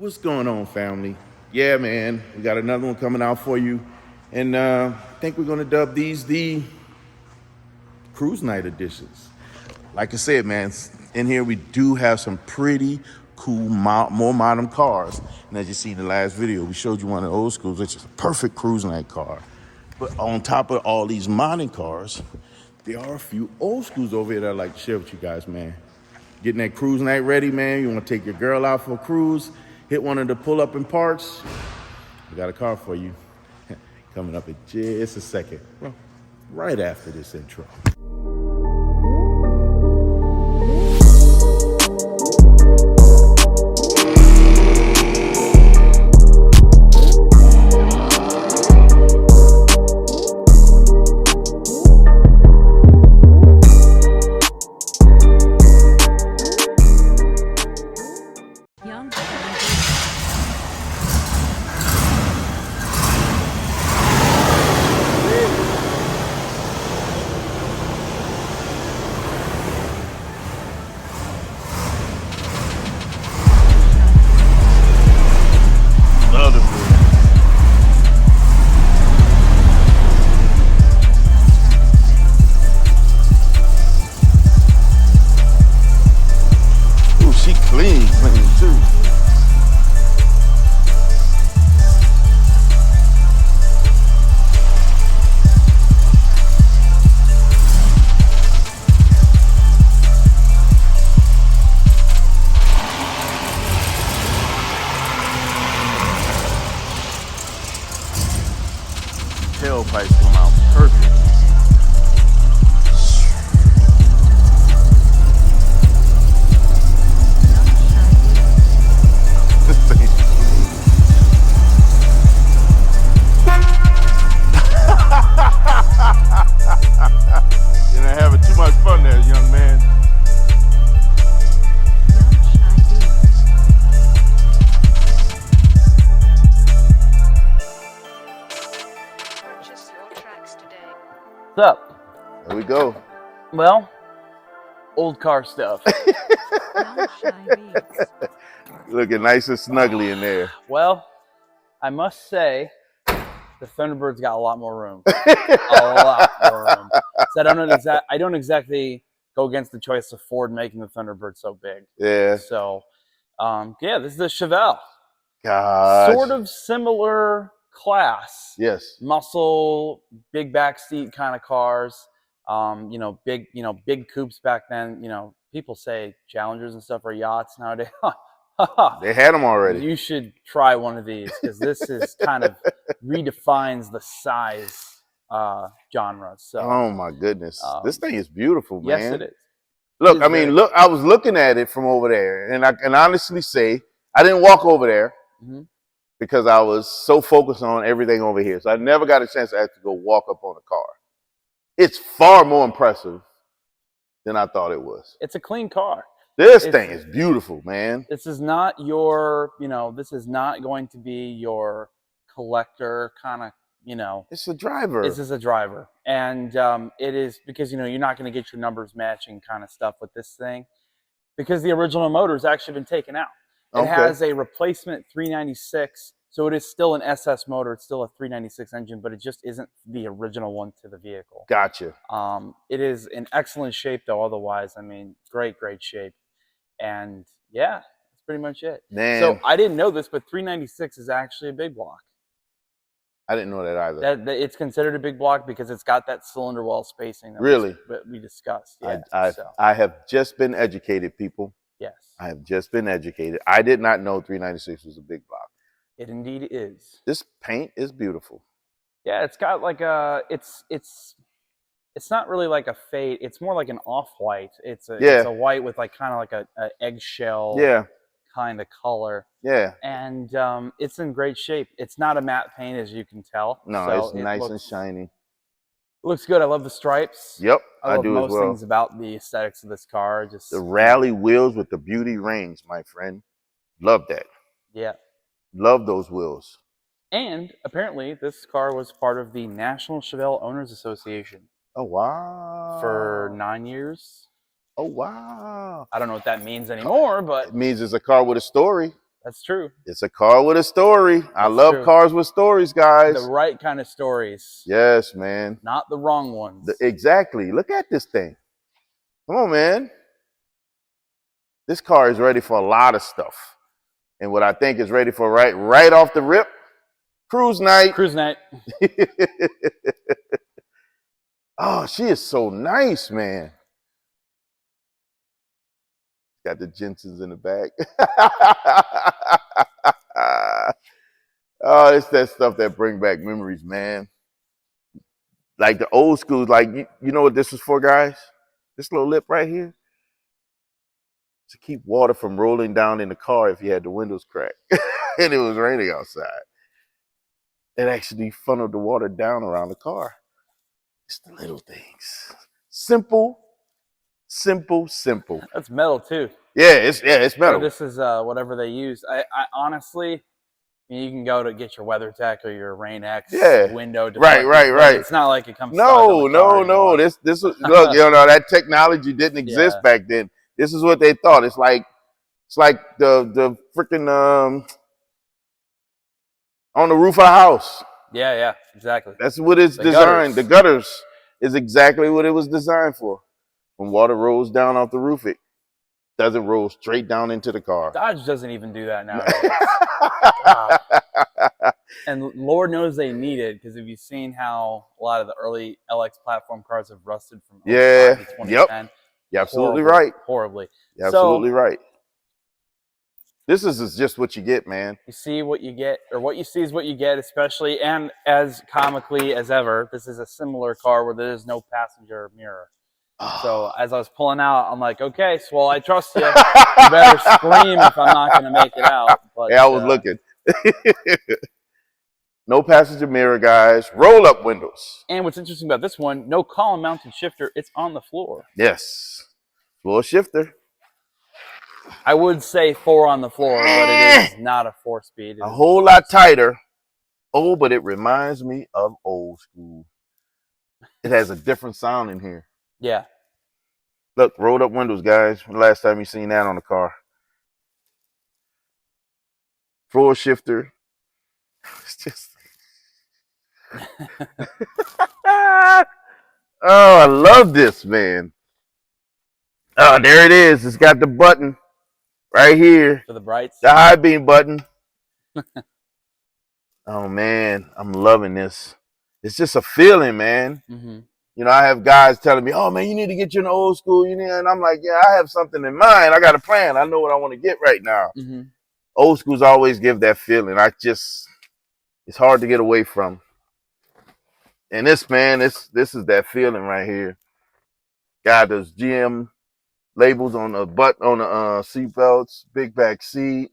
What's going on, family? Yeah, man, we got another one coming out for you. And I think we're going to dub these the cruise night editions. Like I said, man, in here we do have some pretty cool, more modern cars. And as you see in the last video, we showed you one of the old schools, which is a perfect cruise night car. But on top of all these modern cars, there are a few old schools over here that I'd like to share with you guys, man. Getting that cruise night ready, man. You want to take your girl out for a cruise, hit one of the pull-up and parks. We got a car for you. Coming up in just a second. Well, right after this intro. Clean too. Tailpipes come out perfect. You're not having too much fun there, young man. What's up? There we go. Well, old car stuff. Looking nice and snuggly in there. Well, I must say, the Thunderbird's got a lot more room. A lot more room. So I don't exactly go against the choice of Ford making the Thunderbird so big. Yeah. So, yeah, this is the Chevelle. Gosh. Sort of similar class. Yes. Muscle, big backseat kind of cars. Big coupes back then. People say Challengers and stuff are yachts nowadays. They had them already. You should try one of these because this is kind of redefines the size genre. So, oh my goodness, this thing is beautiful, man. Yes, it is. Look, I was looking at it from over there, and I can honestly say I didn't walk over there because I was so focused on everything over here. So I never got a chance to actually go walk up on a car. It's far more impressive than I thought it was. It's a clean car. This thing is beautiful, man. This is not your, this is not going to be your collector kind of, It's a driver. This is a driver. And it is because, you're not going to get your numbers matching kind of stuff with this thing because the original motor has actually been taken out. It has a replacement 396. So it is still an SS motor. It's still a 396 engine, but it just isn't the original one to the vehicle. Gotcha. It is in excellent shape, though, otherwise. Great shape. And, yeah, that's pretty much it. Man. So I didn't know this, but 396 is actually a big block. I didn't know that either. It's considered a big block because it's got that cylinder wall spacing that we discussed. Yeah, I have just been educated, people. Yes. I have just been educated. I did not know 396 was a big block. It indeed is. This paint is beautiful. Yeah, it's got like it's not really like a fade. It's more like an off-white. It's a white with like kind of like a eggshell kind of color. Yeah. And it's in great shape. It's not a matte paint, as you can tell. No, so it's nice and shiny. It looks good. I love the stripes. Yep, I love do most as well. things about the aesthetics of this car. Just the rally wheels with the beauty rings, my friend. Love that. Yeah. Love those wheels. And apparently, this car was part of the National Chevelle Owners Association. Oh, wow. For 9 years. Oh, wow. I don't know what that means anymore, but... It means it's a car with a story. That's true. It's a car with a story. I That's love true. cars with stories, guys. The right kind of stories. Yes, man. Not the wrong ones. Exactly. Look at this thing. Come on, man. This car is ready for a lot of stuff. And what I think is ready for right off the rip, cruise night. Cruise night. Oh, she is so nice, man. Got the Jensens in the back. Oh, it's that stuff that bring back memories, man. Like the old school, like, you know what this is for, guys? This little lip right here? To keep water from rolling down in the car if you had the windows cracked and it was raining outside. It actually funneled the water down around the car. It's the little things. Simple, simple, simple. That's metal too. Yeah, it's metal. Or this is whatever they use. I honestly, you can go to get your WeatherTech or your Rain X window. Right. It's not like it comes. No. This was look, that technology didn't exist back then. This is what they thought. It's like the freaking on the roof of a house. Yeah, exactly. That's what it's designed. The gutters is exactly what it was designed for. When water rolls down off the roof, it doesn't roll straight down into the car. Dodge doesn't even do that nowadays. And Lord knows they need it, because have you seen how a lot of the early LX platform cars have rusted from 05 to 2010? You're absolutely right. Horribly. You're absolutely right. This is just what you get, man. You see what you get, or what you see is what you get, especially, and as comically as ever, this is a similar car where there is no passenger mirror. So as I was pulling out, I'm like, okay, Swole, I trust you. You better scream if I'm not going to make it out. But, yeah, I was looking. No passenger mirror, guys. Roll-up windows. And what's interesting about this one, no column-mounted shifter. It's on the floor. Yes. Floor shifter. I would say 4 on the floor, but it is not a 4-speed. A whole lot tighter. Oh, but it reminds me of old school. It has a different sound in here. Yeah. Look, rolled up windows, guys. When the last time you seen that on the car? Floor shifter. It's just. Oh, I love this, man. Oh, there it is. It's got the button right here. For the brights. The high beam button. Oh, man. I'm loving this. It's just a feeling, man. Mm-hmm. You know, I have guys telling me, oh, man, you need to get you an old school. And I'm like, yeah, I have something in mind. I got a plan. I know what I want to get right now. Mm-hmm. Old schools always give that feeling. It's hard to get away from. And this, man, this is that feeling right here. Got those GM labels on the on the seat belts, big back seat,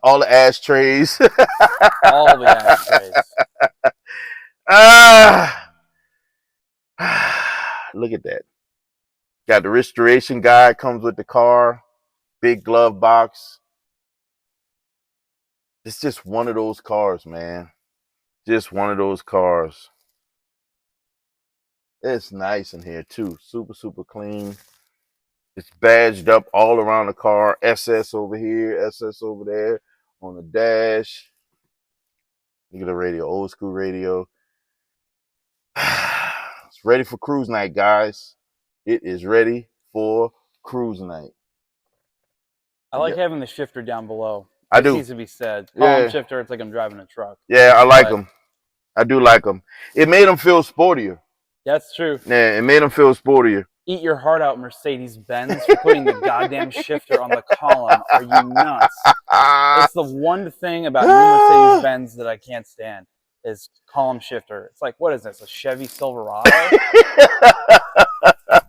all the ashtrays. All the ashtrays. Look at that. Got the restoration guide, comes with the car, big glove box. It's just one of those cars, man. Just one of those cars. It's nice in here too. Super, super clean. It's badged up all around the car. SS over here, SS over there on the dash. Look at the radio, old school radio. It's ready for cruise night, guys. It is ready for cruise night. I like having the shifter down below. I do. Needs to be said. Column shifter, it's like I'm driving a truck. Yeah, I like them. I do like them. It made them feel sportier. That's true. Yeah, it made them feel sportier. Eat your heart out, Mercedes-Benz, for putting the goddamn shifter on the column. Are you nuts? It's the one thing about new Mercedes-Benz that I can't stand is column shifter. It's like, what is this, a Chevy Silverado?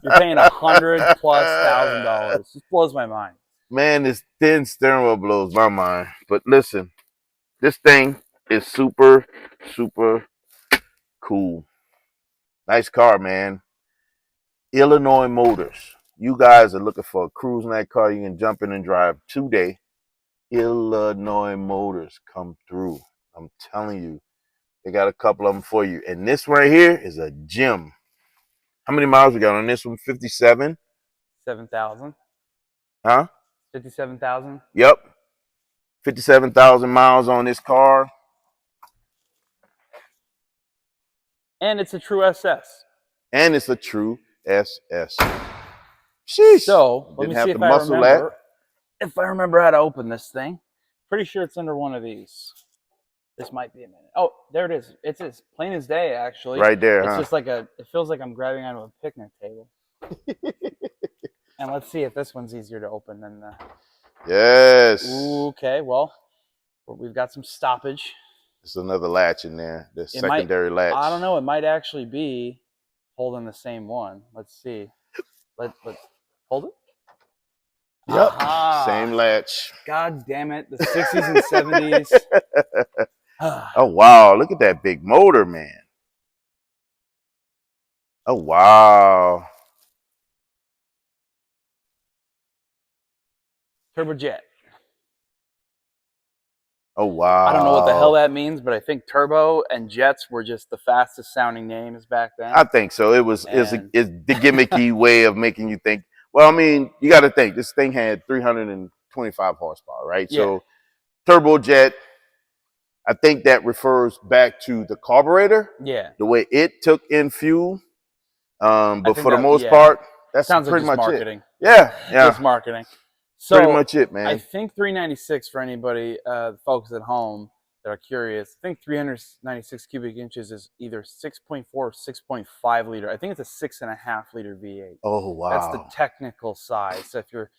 You're paying $100,000+. It just blows my mind. Man, this thin steering wheel blows my mind. But listen, this thing is super, super cool. Nice car, man. Illinois Motors. You guys are looking for a cruise night car you can jump in and drive today. Illinois Motors come through. I'm telling you. They got a couple of them for you. And this right here is a gem. How many miles we got on this one? 57? 7,000. Huh? 57,000. Yep. 57,000 miles on this car. And it's a true SS. And it's a true SS. Sheesh. So let me see if I remember. That. If I remember how to open this thing. Pretty sure it's under one of these. This might be a minute. Oh, there it is. It's as plain as day, actually. Right there, It's just like it feels like I'm grabbing onto a picnic table. And let's see if this one's easier to open than the... Yes. Okay, well, we've got some stoppage. There's another latch in there, the secondary latch. I don't know. It might actually be holding the same one. Let's see. Let's hold it. Yep. Aha. Same latch. God damn it. The 60s and 70s. Oh, wow. Look at that big motor, man. Oh, wow. Turbojet. Oh, wow. I don't know what the hell that means, but I think turbo and jets were just the fastest sounding names back then. I think so. It's the gimmicky way of making you think. Well, I mean, you got to think. This thing had 325 horsepower, right? Yeah. So turbojet, I think that refers back to the carburetor. Yeah. The way it took in fuel. But for the most part, that's pretty much marketing. Yeah. Yeah. It's marketing. So pretty much it, man. I think 396 for anybody, folks at home that are curious, I think 396 cubic inches is either 6.4 or 6.5 liter. I think it's a 6.5 liter V8. Oh, wow. That's the technical size. So if you're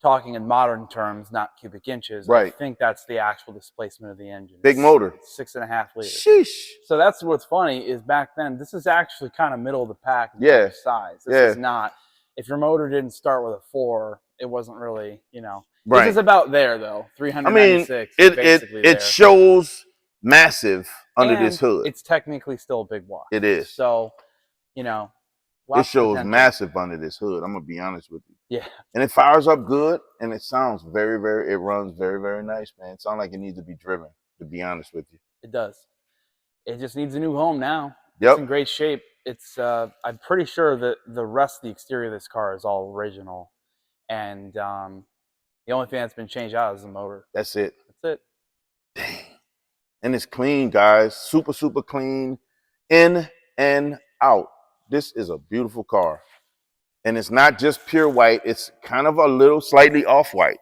talking in modern terms, not cubic inches, right. I think that's the actual displacement of the engine. Big motor. 6.5 liters. Sheesh. So that's what's funny is back then, this is actually kind of middle of the pack in terms of size. This is not, if your motor didn't start with a 4, it wasn't really, you know. Right. This is about there, though. 396. I mean, it shows massive under this hood. It's technically still a big block. It is. So, you know. It shows massive under this hood. I'm going to be honest with you. Yeah. And it fires up good, and it sounds it runs very, very nice, man. It sounds like it needs to be driven, to be honest with you. It does. It just needs a new home now. Yep. It's in great shape. It's, I'm pretty sure that the rest of the exterior of this car is all original. And the only thing that's been changed out is the motor. That's it. That's it. Dang. And it's clean, guys. Super, super clean. In and out. This is a beautiful car. And it's not just pure white. It's kind of a little slightly off-white.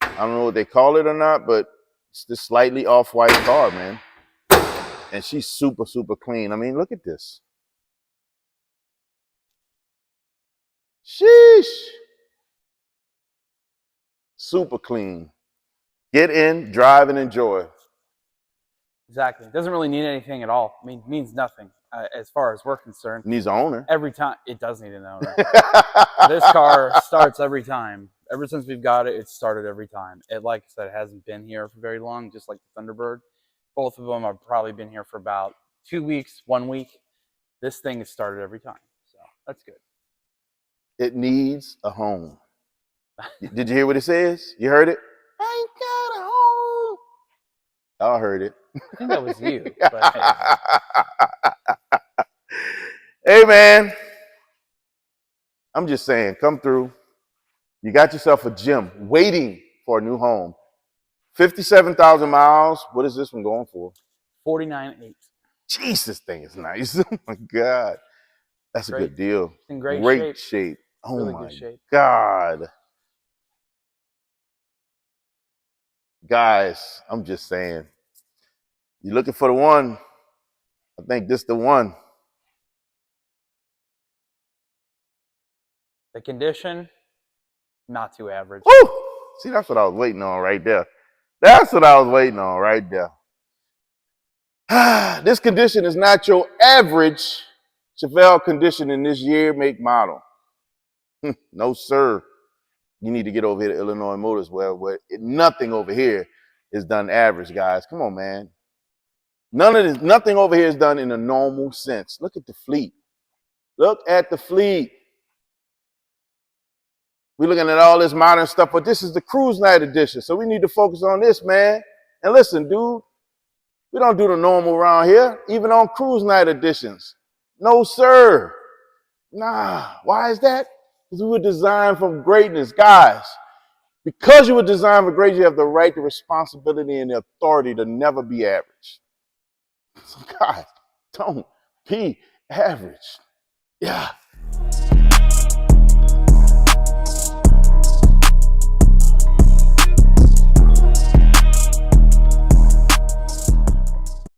I don't know what they call it or not, but it's this slightly off-white car, man. And she's super, super clean. I mean, look at this. Sheesh. Super clean. Get in, drive, and enjoy. Exactly. It doesn't really need anything at all. I mean, it means nothing as far as we're concerned. It needs an owner. Every time. It does need an owner. This car starts every time. Ever since we've got it, it's started every time. It, like I said, it hasn't been here for very long, just like the Thunderbird. Both of them have probably been here for about 2 weeks, 1 week. This thing has started every time. So that's good. It needs a home. Did you hear what it says? You heard it? I ain't got a home. I heard it. I think that was you. But hey, man. I'm just saying, come through. You got yourself a gym waiting for a new home. 57,000 miles. What is this one going for? 49.8. Jeez, this thing is nice. Oh, my God. That's a good deal. It's in great shape. Oh, really my good shape. God. Guys, I'm just saying. You're looking for the one. I think this is the one. The condition, not too average. Woo! See, that's what I was waiting on right there. That's what I was waiting on right there. This condition is not your average Chevelle condition in this year, make, model. No, sir. You need to get over here to Illinois Motors. Well, nothing over here is done average, guys. Come on, man. Nothing over here is done in a normal sense. Look at the fleet. Look at the fleet. We're looking at all this modern stuff, but this is the cruise night edition. So we need to focus on this, man. And listen, dude, we don't do the normal around here, even on cruise night editions. No, sir. Nah. Why is that? Because we were designed for greatness. Guys, Because you were designed for greatness, you have the right, the responsibility, and the authority to never be average. So God, don't be average. Yeah.